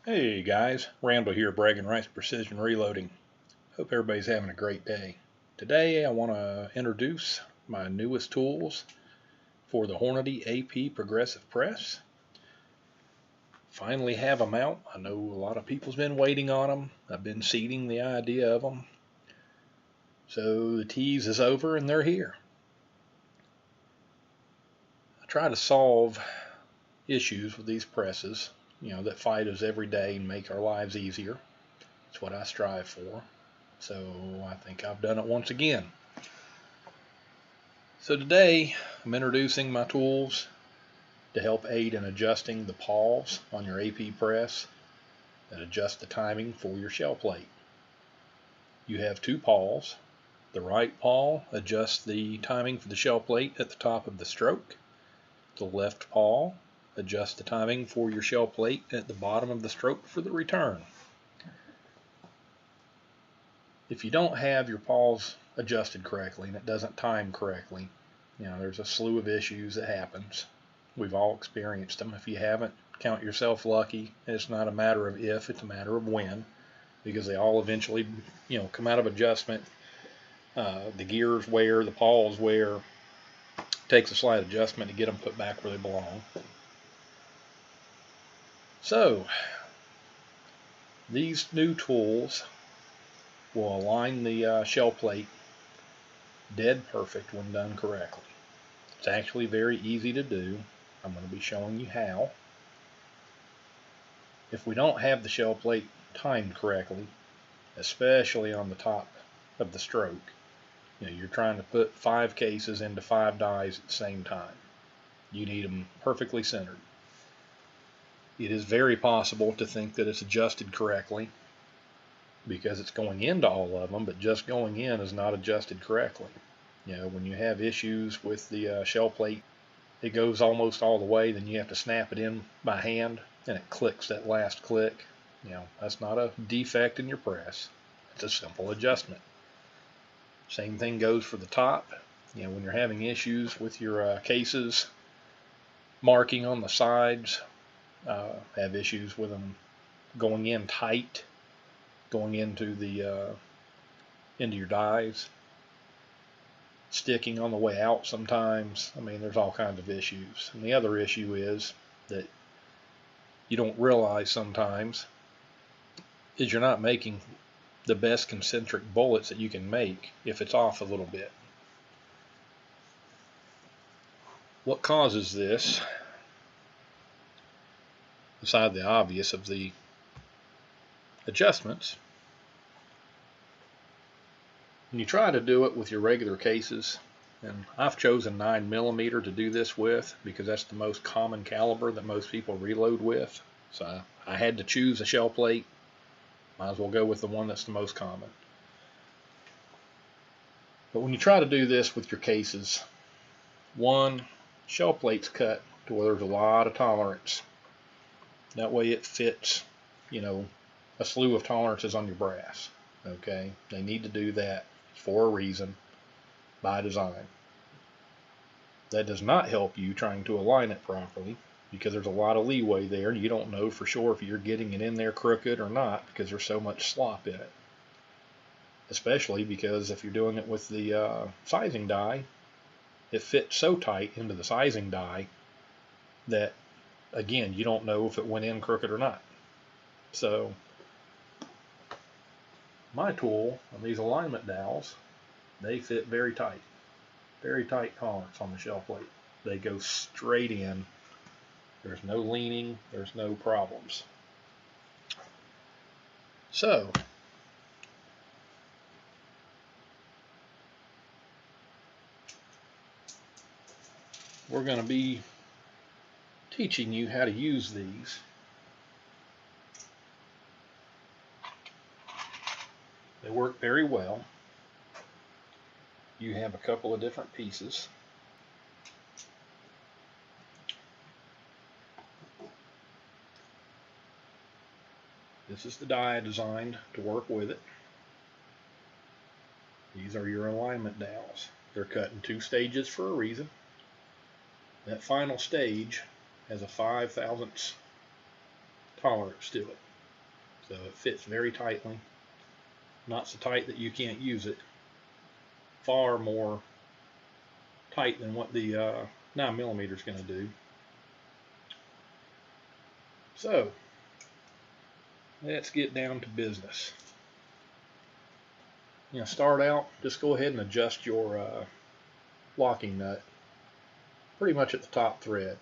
Hey guys, Randall here, Braggin Precision Reloading. Hope everybody's having a great day. Today I want to introduce my newest tools for the Hornady AP Progressive Press. Finally have them out. I know a lot of people's been waiting on them. I've been seeding the idea of them. So the tease is over and they're here. I try to solve issues with these presses, that fight us every day and make our lives easier. That's what I strive for. So I think I've done it once again. So today I'm introducing my tools to help aid in adjusting the pawls on your AP press that adjust the timing for your shell plate. You have two pawls. The right pawl adjusts the timing for the shell plate at the top of the stroke. The left pawl adjusts the timing for your shell plate at the bottom of the stroke for the return. If you don't have your pawls adjusted correctly and it doesn't time correctly, there's a slew of issues that happens. We've all experienced them. If you haven't, count yourself lucky. It's not a matter of if, it's a matter of when, because they all eventually, come out of adjustment. The gears wear, the pawls wear. It takes a slight adjustment to get them put back where they belong. So, these new tools will align the shell plate dead perfect when done correctly. It's actually very easy to do. I'm going to be showing you how. If we don't have the shell plate timed correctly, especially on the top of the stroke, you're trying to put 5 cases into 5 dies at the same time. You need them perfectly centered. It is very possible to think that it's adjusted correctly because it's going into all of them, but just going in is not adjusted correctly. When you have issues with the shell plate, it goes almost all the way, then you have to snap it in by hand and it clicks that last click. That's not a defect in your press. It's a simple adjustment. Same thing goes for the top. When you're having issues with your cases marking on the sides, have issues with them going in tight, going into your dies, sticking on the way out sometimes. There's all kinds of issues. And the other issue is that you don't realize sometimes is you're not making the best concentric bullets that you can make if it's off a little bit. What causes this, beside the obvious of the adjustments, when you try to do it with your regular cases, and I've chosen 9mm to do this with because that's the most common caliber that most people reload with. So I had to choose a shell plate. Might as well go with the one that's the most common. But when you try to do this with your cases, one, shell plate's cut to where there's a lot of tolerance. That way it fits, a slew of tolerances on your brass. Okay, they need to do that for a reason, by design. That does not help you trying to align it properly because there's a lot of leeway there and you don't know for sure if you're getting it in there crooked or not because there's so much slop in it. Especially because if you're doing it with the sizing die, it fits so tight into the sizing die that, again, you don't know if it went in crooked or not. So my tool on these alignment dowels, they fit very tight tolerance on the shell plate. They go straight in. There's no leaning, there's no problems. So we're going to be teaching you how to use these. They work very well. You have a couple of different pieces. This is the die I designed to work with it. These are your alignment dowels. They're cut in 2 stages for a reason. That final stage has a 5/1000 tolerance to it. So it fits very tightly. Not so tight that you can't use it. Far more tight than what the 9mm is going to do. So let's get down to business. Start out, just go ahead and adjust your locking nut pretty much at the top thread.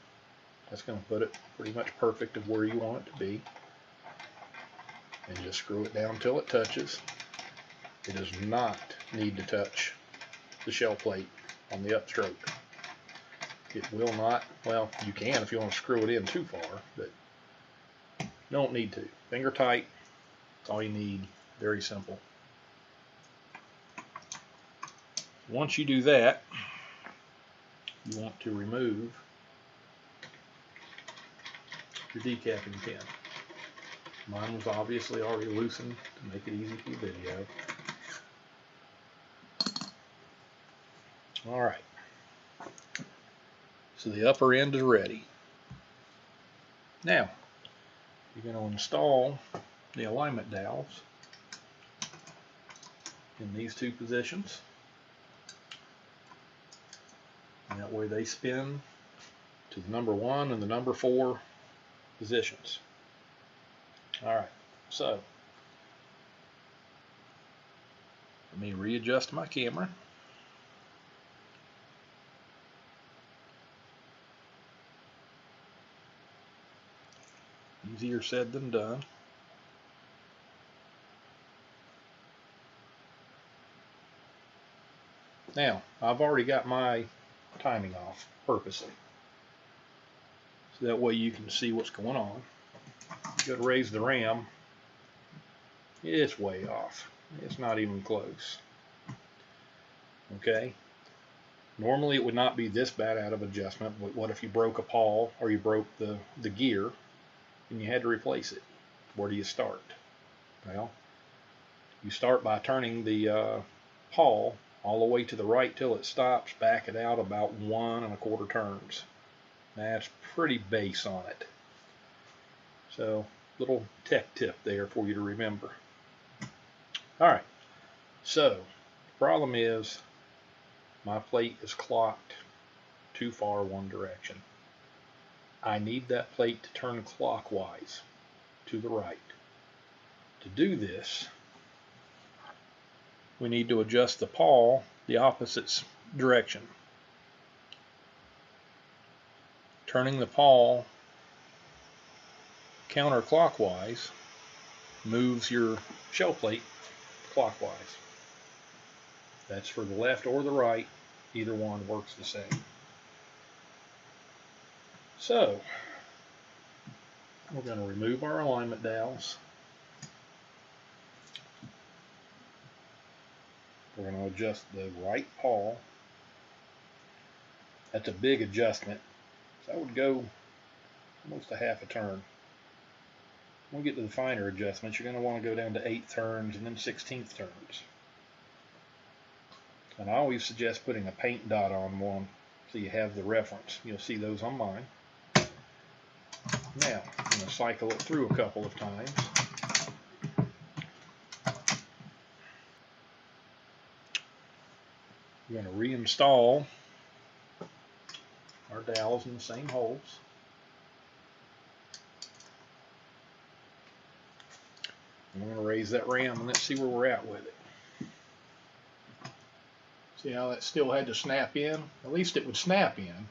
That's going to put it pretty much perfect of where you want it to be. And just screw it down until it touches. It does not need to touch the shell plate on the upstroke. It will not, well, you can if you want to screw it in too far, but don't need to. Finger tight, that's all you need. Very simple. Once you do that, you want to remove your decapping pin. Mine was obviously already loosened to make it easy for the video. Alright, so the upper end is ready. Now, you're going to install the alignment dowels in these two positions. And that way they spin to the number 1 and the number 4 positions. Alright, so let me readjust my camera. Easier said than done. Now, I've already got my timing off purposely, so that way you can see what's going on. You go to raise the ram, it's way off. It's not even close. Okay? Normally it would not be this bad out of adjustment, but what if you broke a pawl or you broke the gear and you had to replace it? Where do you start? Well, you start by turning the pawl all the way to the right till it stops, back it out about 1 1/4 turns. That's pretty base on it. So, little tech tip there for you to remember. Alright, so the problem is my plate is clocked too far one direction. I need that plate to turn clockwise to the right. To do this, we need to adjust the pawl the opposite direction. Turning the pawl counterclockwise moves your shell plate clockwise. That's for the left or the right. Either one works the same. So, we're going to remove our alignment dowels. We're going to adjust the right pawl. That's a big adjustment. So I would go almost a half a turn. When we get to the finer adjustments, you're going to want to go down to 1/8 turns and then 1/16 turns. And I always suggest putting a paint dot on one so you have the reference. You'll see those on mine. Now, I'm going to cycle it through a couple of times. We're going to reinstall our dowels in the same holes. And we're going to raise that ram and let's see where we're at with it. See how that still had to snap in? At least it would snap in,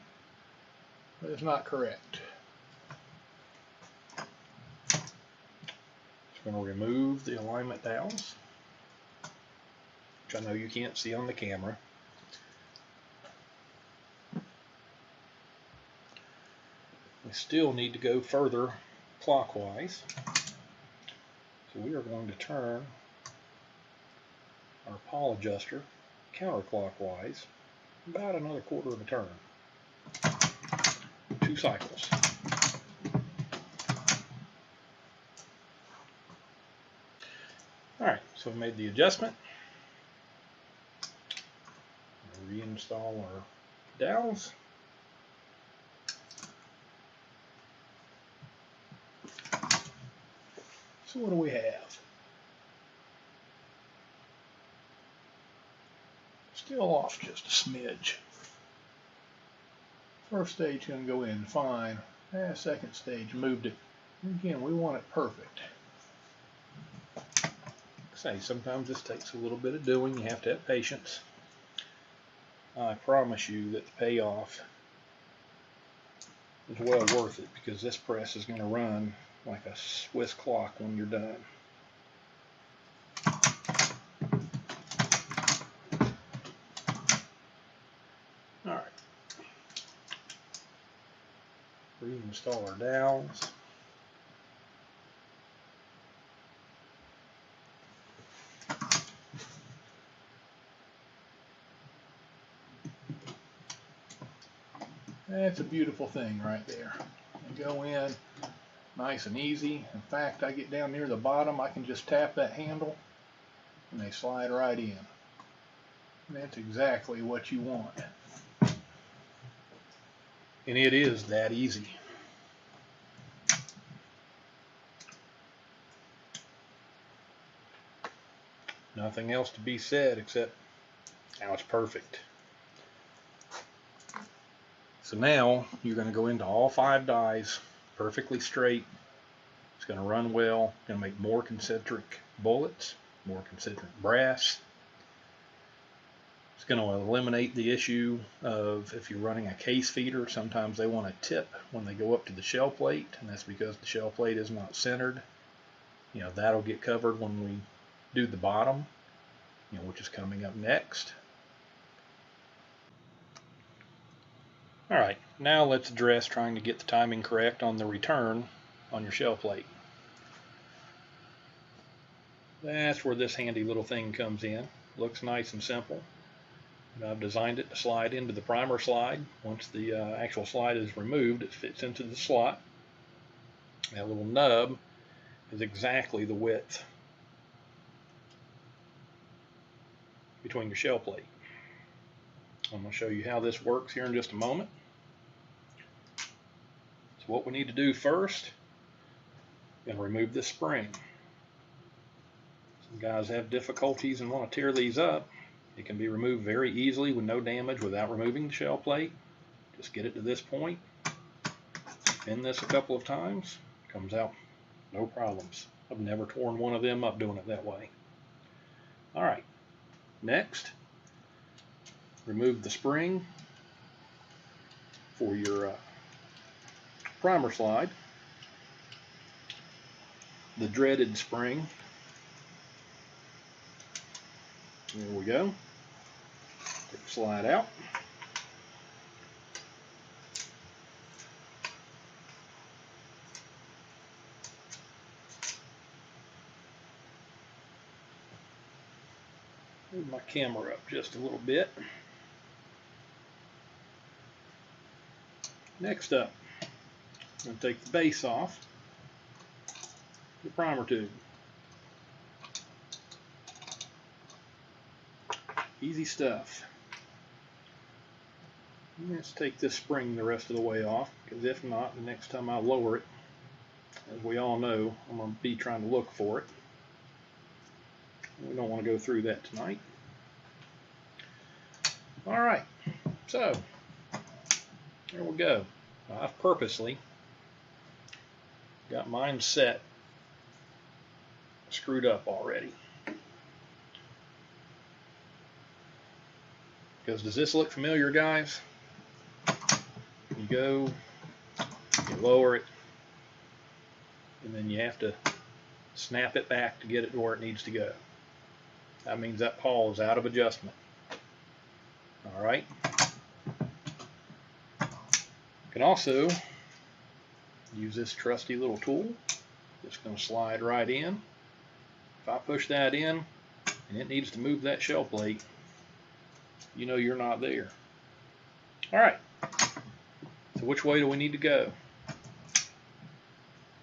but it's not correct. Just going to remove the alignment dowels, which I know you can't see on the camera. We still need to go further clockwise. So we are going to turn our pawl adjuster counterclockwise about another 1/4 of a turn. 2 cycles. Alright, so we made the adjustment. Reinstall our dowels. So what do we have? Still off just a smidge. First stage going to go in fine. Second stage moved it. Again, we want it perfect. Say, sometimes this takes a little bit of doing. You have to have patience. I promise you that the payoff is well worth it, because this press is going to run like a Swiss clock when you're done. Alright. Reinstall our dowels. That's a beautiful thing right there. And go in nice and easy. In fact, I get down near the bottom, I can just tap that handle and they slide right in. And that's exactly what you want. And it is that easy. Nothing else to be said except now it's perfect. So now you're going to go into all 5 dies perfectly straight. It's going to run well. Going to make more concentric bullets, more concentric brass. It's going to eliminate the issue of, if you're running a case feeder, sometimes they want to tip when they go up to the shell plate, and that's because the shell plate is not centered. You know, that'll get covered when we do the bottom, you know, which is coming up next. Alright, now let's address trying to get the timing correct on the return on your shell plate. That's where this handy little thing comes in. Looks nice and simple. And I've designed it to slide into the primer slide. Once the actual slide is removed, it fits into the slot. That little nub is exactly the width between your shell plate. I'm going to show you how this works here in just a moment. So what we need to do first is remove this spring. Some guys have difficulties and want to tear these up. It can be removed very easily with no damage without removing the shell plate. Just get it to this point. Spin this a couple of times. Comes out no problems. I've never torn one of them up doing it that way. Alright, next, remove the spring for your primer slide. The dreaded spring. There we go. Take the slide out. Move my camera up just a little bit. Next up, I'm going to take the base off the primer tube. Easy stuff. Let's take this spring the rest of the way off, because if not, the next time I lower it, as we all know, I'm going to be trying to look for it. We don't want to go through that tonight. Alright, so there we go. I've purposely got mine set, screwed up already. Because does this look familiar, guys? You go, you lower it, and then you have to snap it back to get it to where it needs to go. That means that pawl is out of adjustment. Alright. You can also use this trusty little tool. It's going to slide right in. If I push that in and it needs to move that shell plate, you know you're not there. Alright. So which way do we need to go?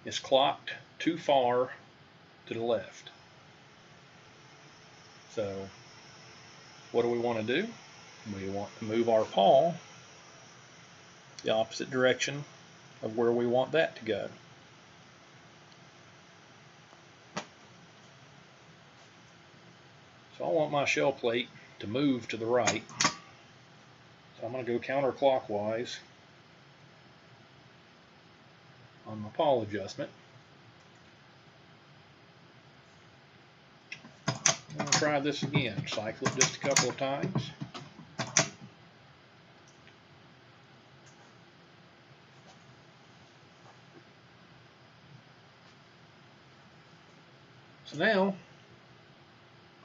It's clocked too far to the left. So what do we want to do? We want to move our pawl the opposite direction of where we want that to go. So I want my shell plate to move to the right. So I'm going to go counterclockwise on my pawl adjustment. I'm going to try this again. Cycle it just a couple of times. So now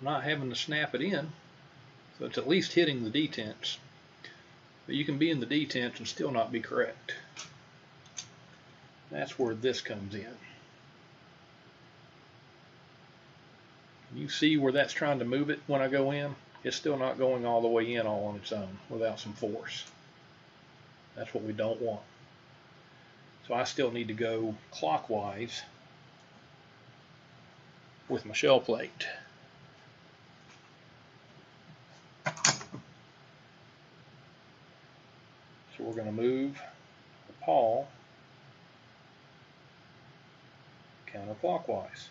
I'm not having to snap it in, so it's at least hitting the detents. But you can be in the detents and still not be correct. That's where this comes in. You see where that's trying to move it when I go in? It's still not going all the way in all on its own without some force. That's what we don't want. So I still need to go clockwise with my shell plate. So we're going to move the pawl counterclockwise.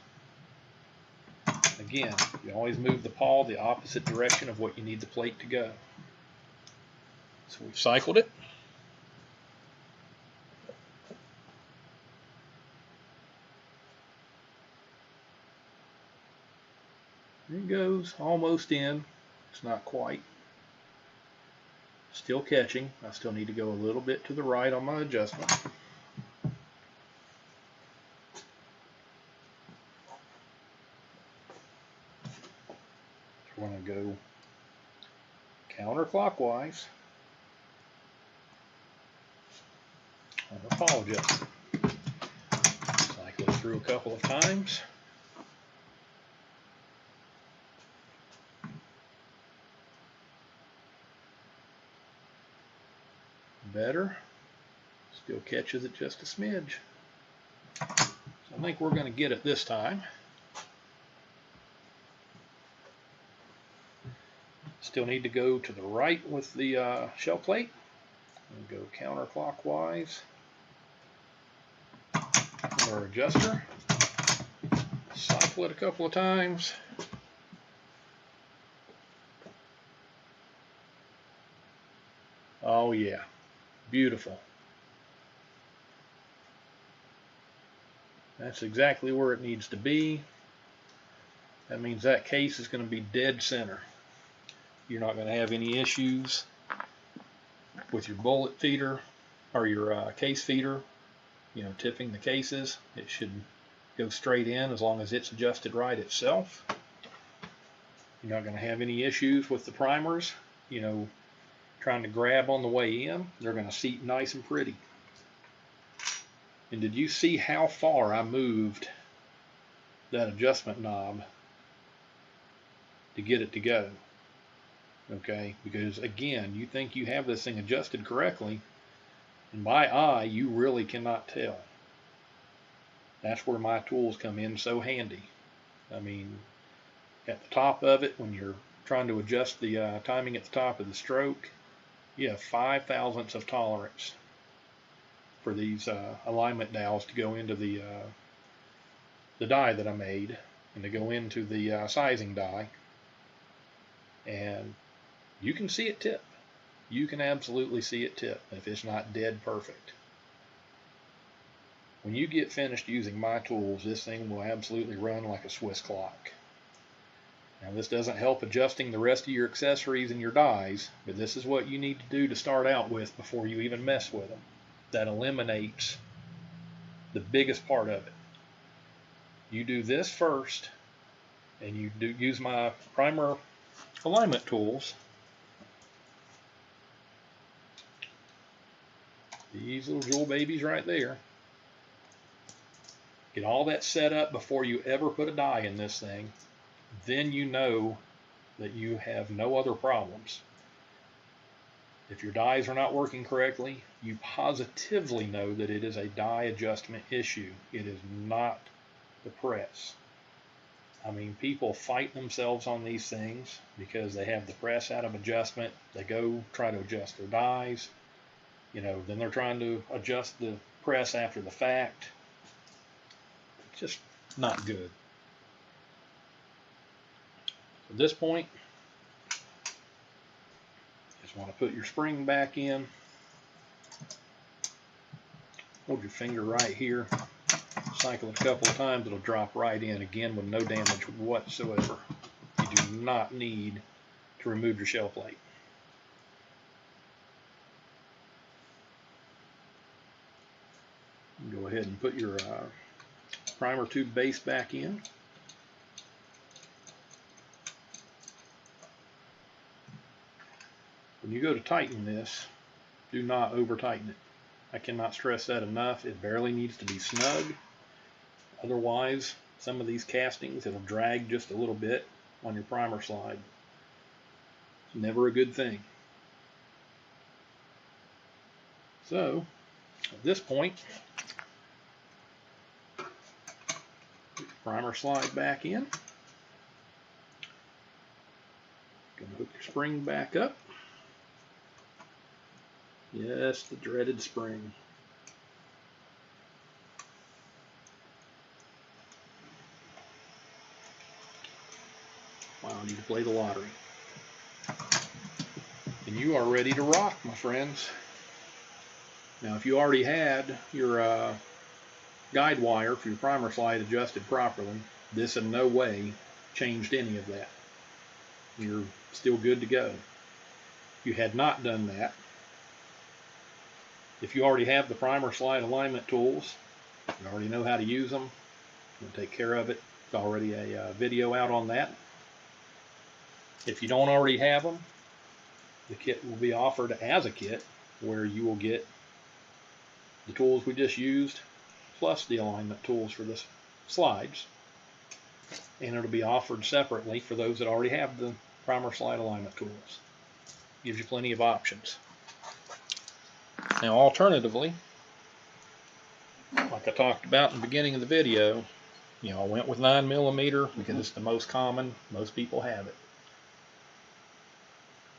Again, you always move the pawl the opposite direction of what you need the plate to go. So we've cycled it. There it goes, almost in. It's not quite. Still catching. I still need to go a little bit to the right on my adjustment. We're going to go counterclockwise on the pawl adjustment. Cycle it through a couple of times. Better. Still catches it just a smidge. So I think we're going to get it this time. Still need to go to the right with the shell plate. And go counterclockwise with our adjuster. Cycle it a couple of times. Oh yeah, beautiful. That's exactly where it needs to be. That means that case is going to be dead center. You're not going to have any issues with your bullet feeder or your case feeder, tipping the cases. It should go straight in as long as it's adjusted right itself. You're not going to have any issues with the primers, trying to grab on the way in. They're going to seat nice and pretty. And did you see how far I moved that adjustment knob to get it to go? Okay, because again, you think you have this thing adjusted correctly, and by eye, you really cannot tell. That's where my tools come in so handy. I mean, at the top of it, when you're trying to adjust the timing at the top of the stroke, you have 5/1000ths of tolerance for these alignment dowels to go into the die that I made, and to go into the sizing die. And you can see it tip. You can absolutely see it tip if it's not dead perfect. When you get finished using my tools, this thing will absolutely run like a Swiss clock. Now this doesn't help adjusting the rest of your accessories and your dies, but this is what you need to do to start out with before you even mess with them. That eliminates the biggest part of it. You do this first, and you use my primer alignment tools. These little jewel babies right there. Get all that set up before you ever put a die in this thing. Then you know that you have no other problems. If your dies are not working correctly, you positively know that it is a die adjustment issue. It is not the press. I mean, people fight themselves on these things because they have the press out of adjustment. They go try to adjust their dies. Then they're trying to adjust the press after the fact. It's just not good. At this point, just want to put your spring back in. Hold your finger right here. Cycle it a couple of times, it'll drop right in again with no damage whatsoever. You do not need to remove your shell plate. Go ahead and put your primer tube base back in. When you go to tighten this, do not over tighten it. I cannot stress that enough. It barely needs to be snug. Otherwise, some of these castings, it'll drag just a little bit on your primer slide. It's never a good thing. So, at this point, put your primer slide back in. Gonna hook your spring back up. Yes, the dreaded spring. Wow, I need to play the lottery. And you are ready to rock, my friends. Now, if you already had your guide wire for your primer slide adjusted properly, this in no way changed any of that. You're still good to go. If you had not done that, if you already have the primer slide alignment tools, you already know how to use them, you'll take care of it. There's already a video out on that. If you don't already have them, the kit will be offered as a kit where you will get the tools we just used plus the alignment tools for the slides, and it'll be offered separately for those that already have the primer slide alignment tools. Gives you plenty of options. Now, alternatively, like I talked about in the beginning of the video, I went with 9mm because it's the most common. Most people have it.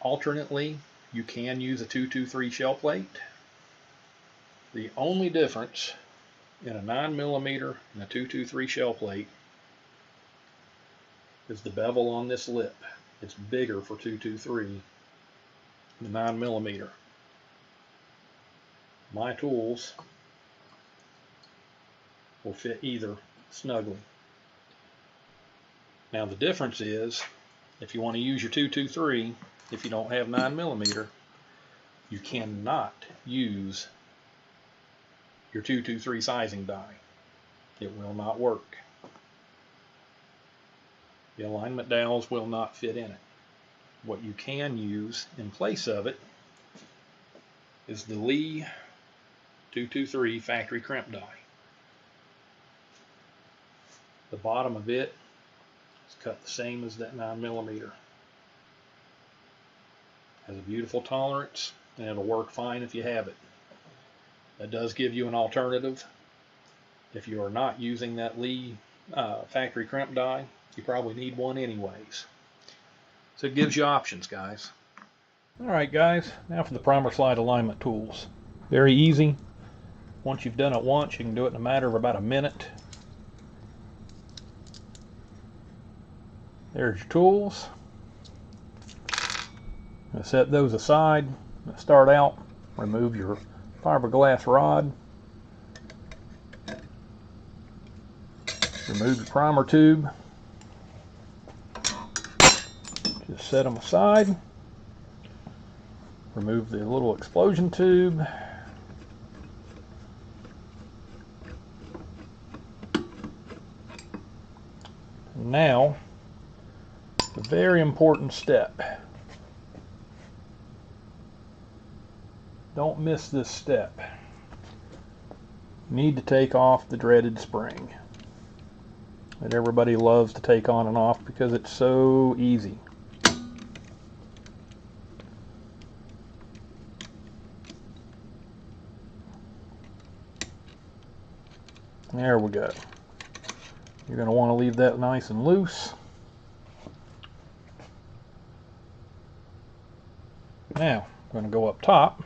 Alternately, you can use a 223 shell plate. The only difference in a 9mm and a 223 shell plate is the bevel on this lip. It's bigger for 223 than 9mm. My tools will fit either snugly. Now the difference is, if you want to use your 223, if you don't have 9mm, you cannot use your 223 sizing die. It will not work. The alignment dowels will not fit in it. What you can use in place of it is the Lee 223 factory crimp die. The bottom of it is cut the same as that 9mm. Has a beautiful tolerance, and it'll work fine if you have it. That does give you an alternative. If you are not using that Lee factory crimp die, you probably need one anyways. So it gives you options, guys. Alright guys, now for the primer slide alignment tools. Very easy. Once you've done it once, you can do it in a matter of about a minute. There's your tools. I'm going to set those aside. I'm going to start out, remove your fiberglass rod. Remove your primer tube. Just set them aside. Remove the little explosion tube. Now, a very important step. Don't miss this step. You need to take off the dreaded spring that everybody loves to take on and off because it's so easy. There we go. You're going to want to leave that nice and loose. Now, I'm going to go up top.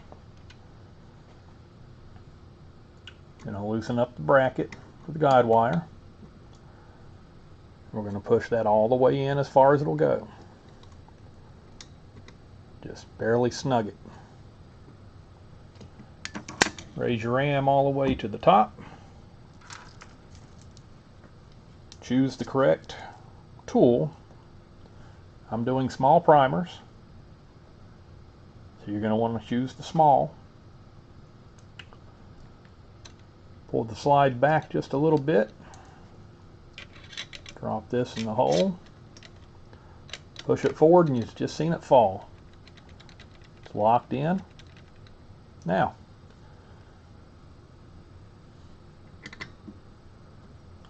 I'm going to loosen up the bracket for the guide wire. We're going to push that all the way in as far as it'll go. Just barely snug it. Raise your ram all the way to the top. Choose the correct tool. I'm doing small primers, so you're going to want to choose the small. Pull the slide back just a little bit. Drop this in the hole. Push it forward and you've just seen it fall. It's locked in. Now,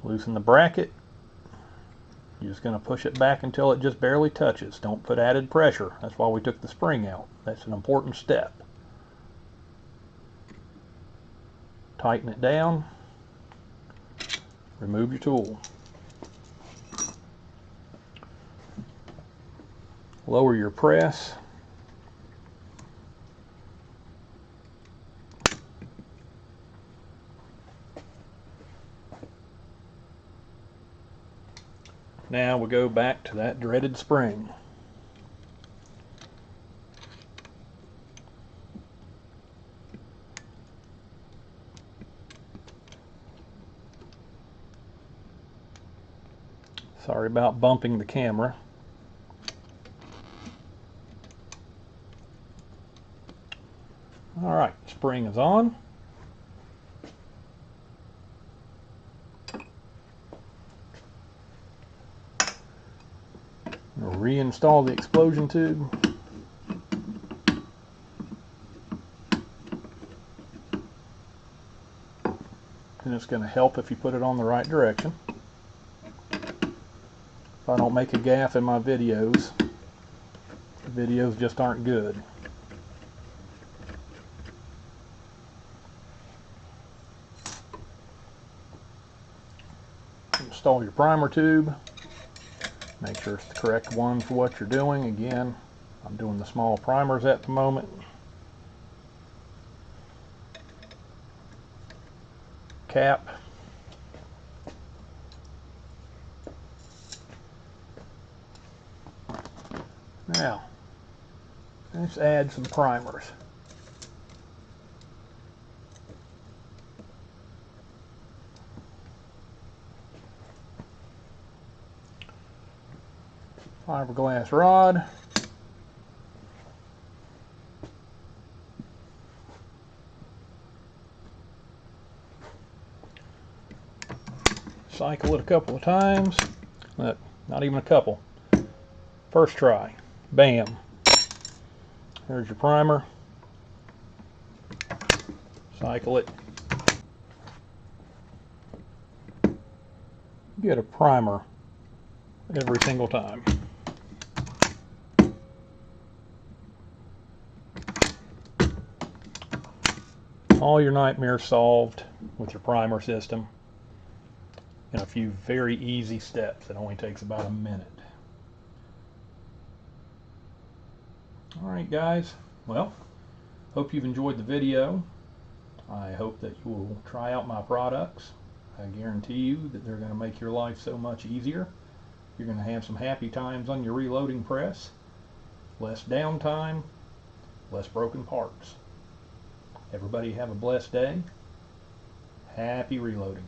loosen the bracket. You're just going to push it back until it just barely touches. Don't put added pressure. That's why we took the spring out. That's an important step. Tighten it down. Remove your tool. Lower your press. Now we go back to that dreaded spring. Sorry about bumping the camera. All right, spring is on. We'll reinstall the explosion tube. And it's going to help if you put it on the right direction. If I don't make a gaffe in my videos, the videos just aren't good. Install your primer tube. Make sure it's the correct one for what you're doing. Again, I'm doing the small primers at the moment. Cap. Now, let's add some primers. Fiberglass rod. Cycle it a couple of times. Look, not even a couple. First try. Bam. There's your primer. Cycle it. Get a primer every single time. All your nightmares solved with your primer system in a few very easy steps. It only takes about a minute. Alright guys, well, hope you've enjoyed the video. I hope that you will try out my products. I guarantee you that they're going to make your life so much easier. You're going to have some happy times on your reloading press. Less downtime, less broken parts. Everybody have a blessed day. Happy reloading.